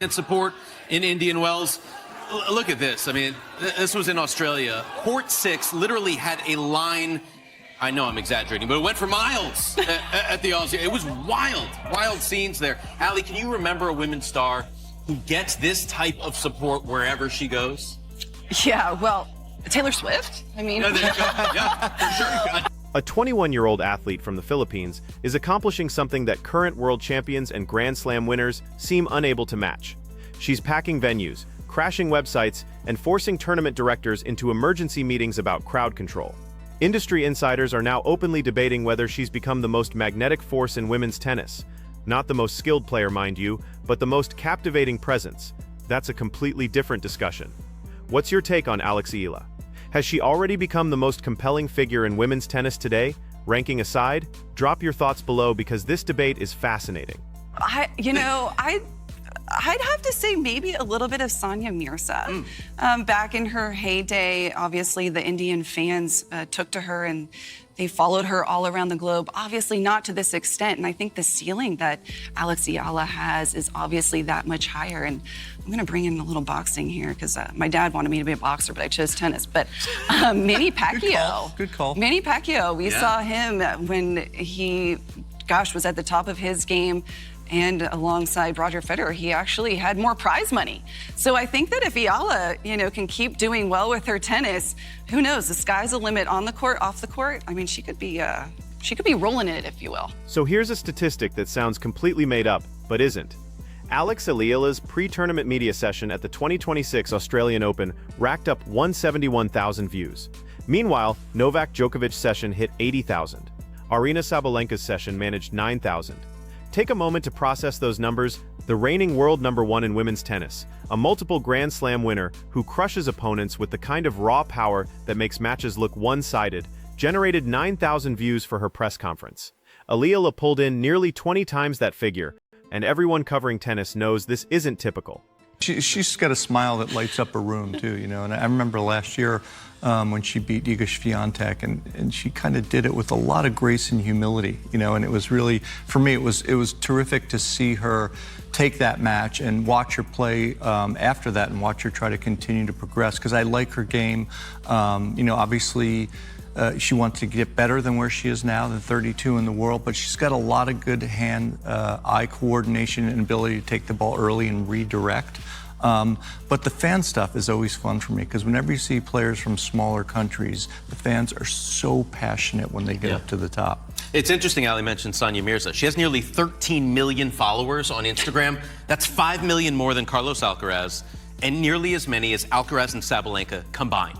support in Indian Wells. Look at this. I mean, this was in Australia. Court 6 literally had a line. I know I'm exaggerating, but it went for miles at the Aussie. It was wild scenes there. Allie, can you remember a women's star who gets this type of support wherever she goes? Yeah, well, Taylor Swift. I mean, Yeah, there you go. Yeah, for sure. A 21-year-old athlete from the Philippines is accomplishing something that current world champions and Grand Slam winners seem unable to match. She's packing venues, crashing websites, and forcing tournament directors into emergency meetings about crowd control. Industry insiders are now openly debating whether she's become the most magnetic force in women's tennis. Not the most skilled player, mind you, but the most captivating presence. That's a completely different discussion. What's your take on Alex Eala? Has she already become the most compelling figure in women's tennis today? Ranking aside, drop your thoughts below because this debate is fascinating. I'd have to say maybe a little bit of Sonia Mirza. Back in her heyday, obviously the Indian fans took to her and they followed her all around the globe, obviously not to this extent. And I think the ceiling that Alex Eala has is obviously that much higher. And I'm gonna bring in a little boxing here because my dad wanted me to be a boxer, but I chose tennis. But Manny Pacquiao. Good call. Manny Pacquiao, we saw him when he, was at the top of his game. And alongside Roger Federer, he actually had more prize money. So I think that if Eala, can keep doing well with her tennis, who knows? The sky's the limit on the court, off the court. I mean, she could be rolling in it, if you will. So here's a statistic that sounds completely made up, but isn't. Alex Eala's pre-tournament media session at the 2026 Australian Open racked up 171,000 views. Meanwhile, Novak Djokovic's session hit 80,000. Aryna Sabalenka's session managed 9,000. Take a moment to process those numbers. The reigning world #1 in women's tennis, a multiple Grand Slam winner who crushes opponents with the kind of raw power that makes matches look one-sided, generated 9,000 views for her press conference. Eala pulled in nearly 20 times that figure, and everyone covering tennis knows this isn't typical. She's got a smile that lights up a room too, and I remember last year when she beat Iga Swiatek, and she kind of did it with a lot of grace and humility, and it was really, for me, it was terrific to see her take that match and watch her play after that and watch her try to continue to progress, because I like her game. Obviously, she wants to get better than where she is now, the 32 in the world, but she's got a lot of good hand-eye coordination and ability to take the ball early and redirect. But the fan stuff is always fun for me, because whenever you see players from smaller countries, the fans are so passionate when they get up to the top. It's interesting, Ali mentioned Sonia Mirza. She has nearly 13 million followers on Instagram. That's 5 million more than Carlos Alcaraz, and nearly as many as Alcaraz and Sabalenka combined.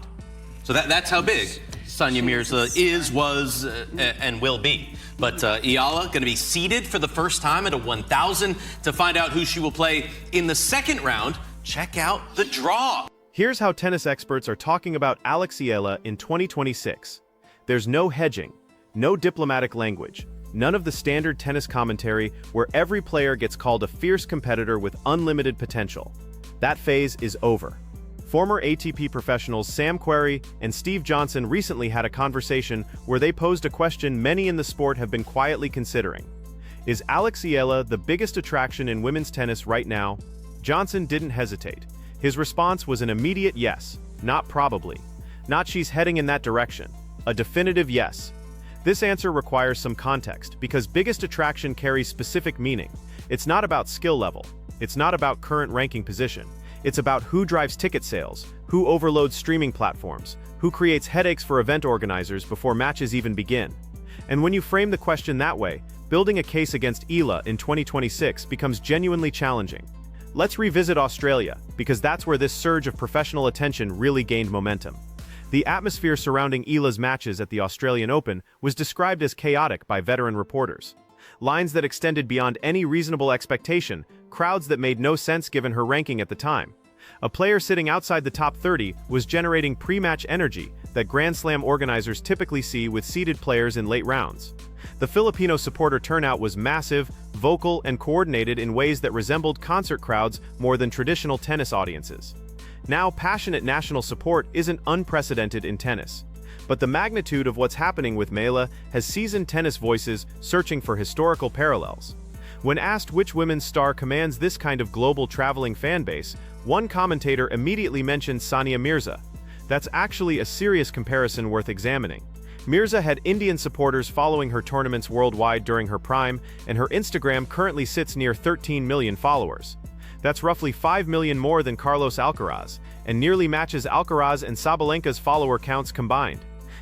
So that's how big Sonia Mirza is, was, and will be. But Eala going to be seeded for the first time at a 1,000. To find out who she will play in the second round, check out the draw. Here's how tennis experts are talking about Alex Eala in 2026. There's no hedging, no diplomatic language, none of the standard tennis commentary where every player gets called a fierce competitor with unlimited potential. That phase is over. Former ATP professionals Sam Querrey and Steve Johnson recently had a conversation where they posed a question many in the sport have been quietly considering. Is Alex Eala the biggest attraction in women's tennis right now? Johnson didn't hesitate. His response was an immediate yes, not probably. Not she's heading in that direction. A definitive yes. This answer requires some context because biggest attraction carries specific meaning. It's not about skill level. It's not about current ranking position. It's about who drives ticket sales, who overloads streaming platforms, who creates headaches for event organizers before matches even begin. And when you frame the question that way, building a case against Eala in 2026 becomes genuinely challenging. Let's revisit Australia, because that's where this surge of professional attention really gained momentum. The atmosphere surrounding Eala's matches at the Australian Open was described as chaotic by veteran reporters. Lines that extended beyond any reasonable expectation, crowds that made no sense given her ranking at the time. A player sitting outside the top 30 was generating pre-match energy that Grand Slam organizers typically see with seeded players in late rounds. The Filipino supporter turnout was massive, vocal, and coordinated in ways that resembled concert crowds more than traditional tennis audiences. Now, passionate national support isn't unprecedented in tennis. But the magnitude of what's happening with Eala has seasoned tennis voices searching for historical parallels. When asked which women's star commands this kind of global traveling fan base, one commentator immediately mentioned Sania Mirza. That's actually a serious comparison worth examining. Mirza had Indian supporters following her tournaments worldwide during her prime, and her Instagram currently sits near 13 million followers. That's roughly 5 million more than Carlos Alcaraz, and nearly matches Alcaraz and Sabalenka's follower counts combined.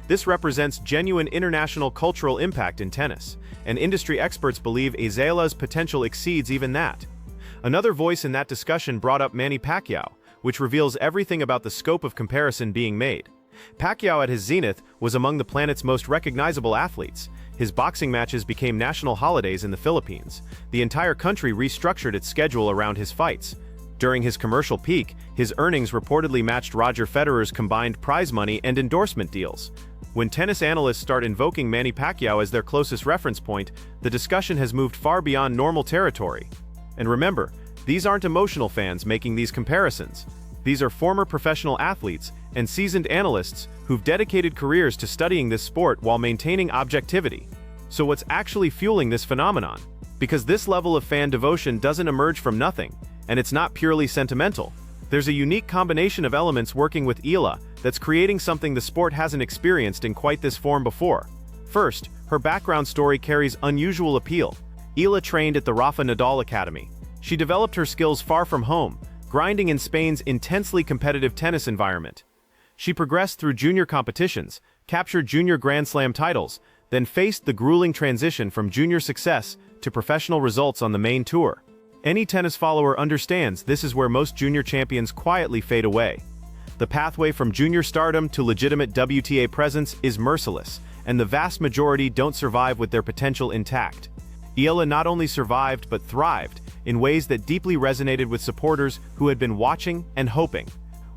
This represents genuine international cultural impact in tennis, and industry experts believe Eala's potential exceeds even that. Another voice in that discussion brought up Manny Pacquiao, which reveals everything about the scope of comparison being made. Pacquiao at his zenith was among the planet's most recognizable athletes. His boxing matches became national holidays in the Philippines. The entire country restructured its schedule around his fights. During his commercial peak, his earnings reportedly matched Roger Federer's combined prize money and endorsement deals. When tennis analysts start invoking Manny Pacquiao as their closest reference point, the discussion has moved far beyond normal territory. And remember, these aren't emotional fans making these comparisons. These are former professional athletes and seasoned analysts who've dedicated careers to studying this sport while maintaining objectivity. So what's actually fueling this phenomenon? Because this level of fan devotion doesn't emerge from nothing, and it's not purely sentimental. There's a unique combination of elements working with Eala that's creating something the sport hasn't experienced in quite this form before. First, her background story carries unusual appeal. Eala trained at the Rafa Nadal Academy. She developed her skills far from home, grinding in Spain's intensely competitive tennis environment. She progressed through junior competitions, captured junior Grand Slam titles, then faced the grueling transition from junior success to professional results on the main tour. Any tennis follower understands this is where most junior champions quietly fade away. The pathway from junior stardom to legitimate WTA presence is merciless, and the vast majority don't survive with their potential intact. Eala not only survived but thrived in ways that deeply resonated with supporters who had been watching and hoping.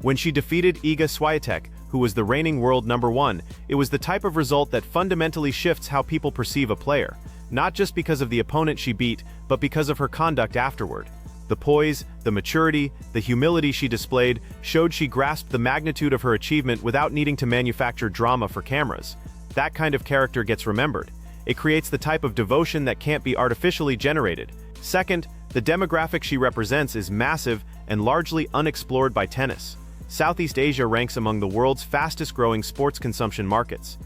When she defeated Iga Swiatek, who was the reigning world #1, it was the type of result that fundamentally shifts how people perceive a player, not just because of the opponent she beat, but because of her conduct afterward. The poise, the maturity, the humility she displayed showed she grasped the magnitude of her achievement without needing to manufacture drama for cameras. That kind of character gets remembered. It creates the type of devotion that can't be artificially generated. Second, the demographic she represents is massive and largely unexplored by tennis. Southeast Asia ranks among the world's fastest-growing sports consumption markets.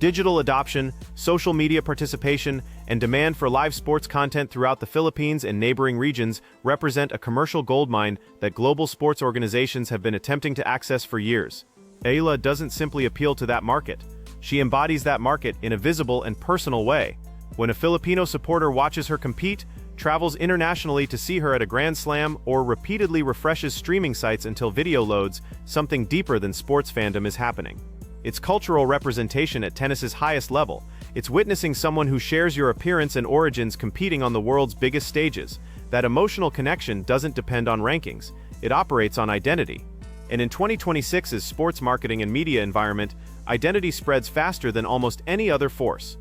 Digital adoption, social media participation, and demand for live sports content throughout the Philippines and neighboring regions represent a commercial goldmine that global sports organizations have been attempting to access for years. Eala doesn't simply appeal to that market. She embodies that market in a visible and personal way. When a Filipino supporter watches her compete, travels internationally to see her at a Grand Slam, or repeatedly refreshes streaming sites until video loads, something deeper than sports fandom is happening. It's cultural representation at tennis's highest level. It's witnessing someone who shares your appearance and origins competing on the world's biggest stages. That emotional connection doesn't depend on rankings. It operates on identity. And in 2026's sports marketing and media environment, identity spreads faster than almost any other force.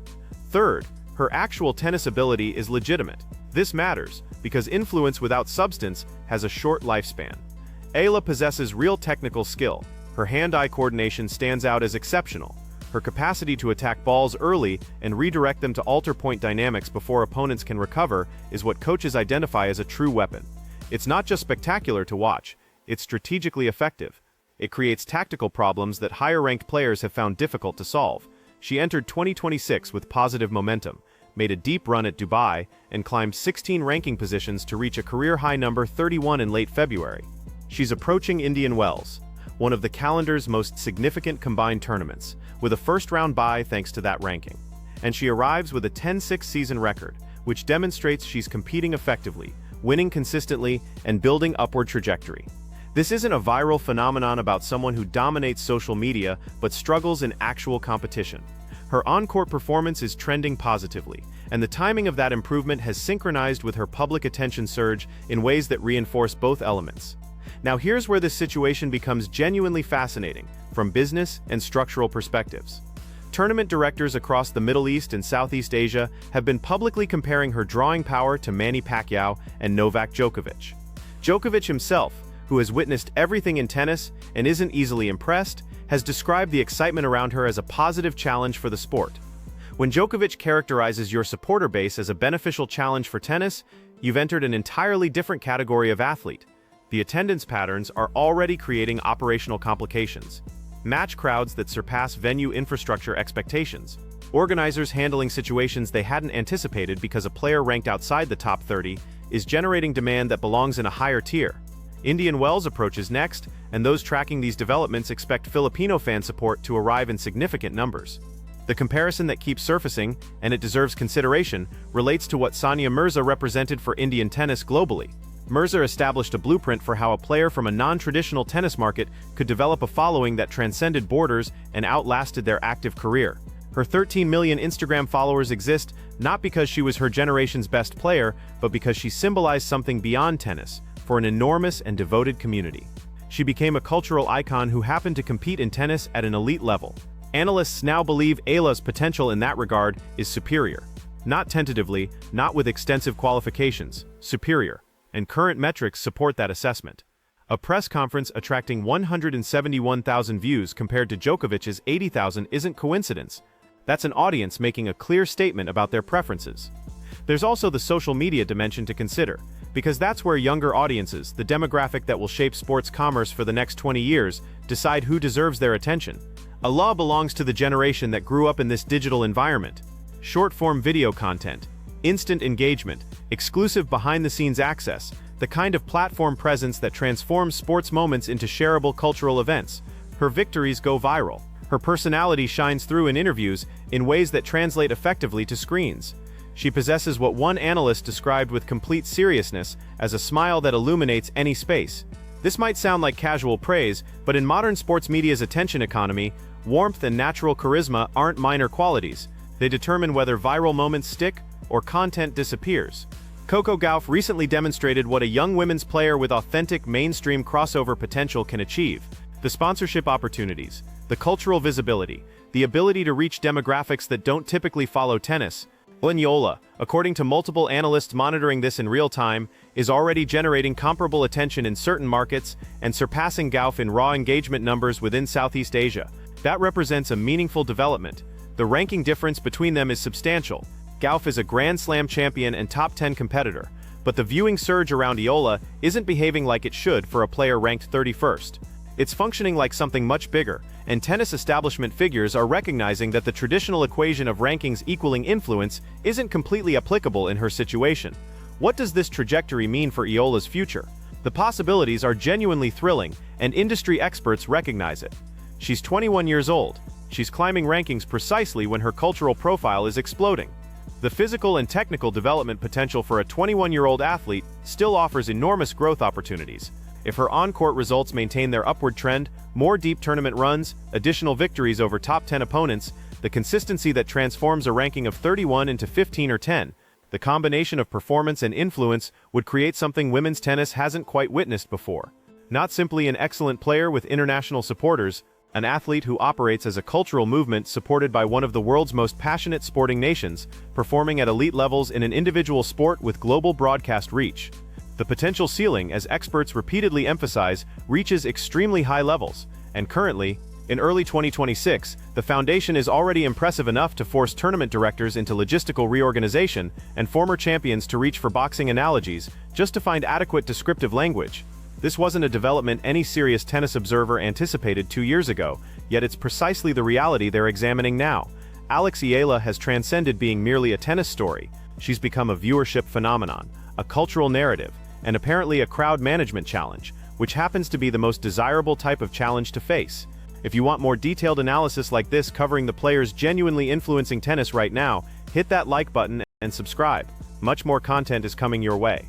Third, her actual tennis ability is legitimate. This matters because influence without substance has a short lifespan. Eala possesses real technical skill. Her hand-eye coordination stands out as exceptional. Her capacity to attack balls early and redirect them to alter point dynamics before opponents can recover is what coaches identify as a true weapon. It's not just spectacular to watch, it's strategically effective. It creates tactical problems that higher-ranked players have found difficult to solve. She entered 2026 with positive momentum, made a deep run at Dubai, and climbed 16 ranking positions to reach a career-high number 31 in late February. She's approaching Indian Wells, one of the calendar's most significant combined tournaments, with a first-round bye thanks to that ranking. And she arrives with a 10-6 season record, which demonstrates she's competing effectively, winning consistently, and building upward trajectory. This isn't a viral phenomenon about someone who dominates social media but struggles in actual competition. Her on-court performance is trending positively, and the timing of that improvement has synchronized with her public attention surge in ways that reinforce both elements. Now here's where this situation becomes genuinely fascinating, from business and structural perspectives. Tournament directors across the Middle East and Southeast Asia have been publicly comparing her drawing power to Manny Pacquiao and Novak Djokovic. Djokovic himself, who has witnessed everything in tennis and isn't easily impressed, has described the excitement around her as a positive challenge for the sport. When Djokovic characterizes your supporter base as a beneficial challenge for tennis, you've entered an entirely different category of athlete. The attendance patterns are already creating operational complications. Match crowds that surpass venue infrastructure expectations. Organizers handling situations they hadn't anticipated because a player ranked outside the top 30 is generating demand that belongs in a higher tier. Indian Wells approaches next, and those tracking these developments expect Filipino fan support to arrive in significant numbers. The comparison that keeps surfacing, and it deserves consideration, relates to what Sania Mirza represented for Indian tennis globally. Mirza established a blueprint for how a player from a non-traditional tennis market could develop a following that transcended borders and outlasted their active career. Her 13 million Instagram followers exist not because she was her generation's best player, but because she symbolized something beyond tennis, for an enormous and devoted community. She became a cultural icon who happened to compete in tennis at an elite level. Analysts now believe Eala's potential in that regard is superior. Not tentatively, not with extensive qualifications, superior. And current metrics support that assessment. A press conference attracting 171,000 views compared to Djokovic's 80,000 isn't coincidence. That's an audience making a clear statement about their preferences. There's also the social media dimension to consider, because that's where younger audiences, the demographic that will shape sports commerce for the next 20 years, decide who deserves their attention. Eala belongs to the generation that grew up in this digital environment. Short-form video content, instant engagement, exclusive behind-the-scenes access, the kind of platform presence that transforms sports moments into shareable cultural events. Her victories go viral. Her personality shines through in interviews in ways that translate effectively to screens. She possesses what one analyst described with complete seriousness as a smile that illuminates any space. This might sound like casual praise, but in modern sports media's attention economy, warmth and natural charisma aren't minor qualities. They determine whether viral moments stick or content disappears. Coco Gauff recently demonstrated what a young women's player with authentic mainstream crossover potential can achieve. The sponsorship opportunities, the cultural visibility, the ability to reach demographics that don't typically follow tennis. Eala, according to multiple analysts monitoring this in real time, is already generating comparable attention in certain markets and surpassing Gauff in raw engagement numbers within Southeast Asia. That represents a meaningful development. The ranking difference between them is substantial. Gauff is a Grand Slam champion and top 10 competitor, but the viewing surge around Eala isn't behaving like it should for a player ranked 31st. It's functioning like something much bigger, and tennis establishment figures are recognizing that the traditional equation of rankings equaling influence isn't completely applicable in her situation. What does this trajectory mean for Eala's future? The possibilities are genuinely thrilling, and industry experts recognize it. She's 21 years old. She's climbing rankings precisely when her cultural profile is exploding. The physical and technical development potential for a 21-year-old athlete still offers enormous growth opportunities. If her on-court results maintain their upward trend, more deep tournament runs, additional victories over top 10 opponents, the consistency that transforms a ranking of 31 into 15 or 10, the combination of performance and influence would create something women's tennis hasn't quite witnessed before. Not simply an excellent player with international supporters, an athlete who operates as a cultural movement supported by one of the world's most passionate sporting nations, performing at elite levels in an individual sport with global broadcast reach. The potential ceiling, as experts repeatedly emphasize, reaches extremely high levels, and currently, in early 2026, the foundation is already impressive enough to force tournament directors into logistical reorganization and former champions to reach for boxing analogies just to find adequate descriptive language. This wasn't a development any serious tennis observer anticipated 2 years ago, yet it's precisely the reality they're examining now. Eala has transcended being merely a tennis story. She's become a viewership phenomenon, a cultural narrative, and apparently a crowd management challenge, which happens to be the most desirable type of challenge to face. If you want more detailed analysis like this covering the players genuinely influencing tennis right now, hit that like button and subscribe. Much more content is coming your way.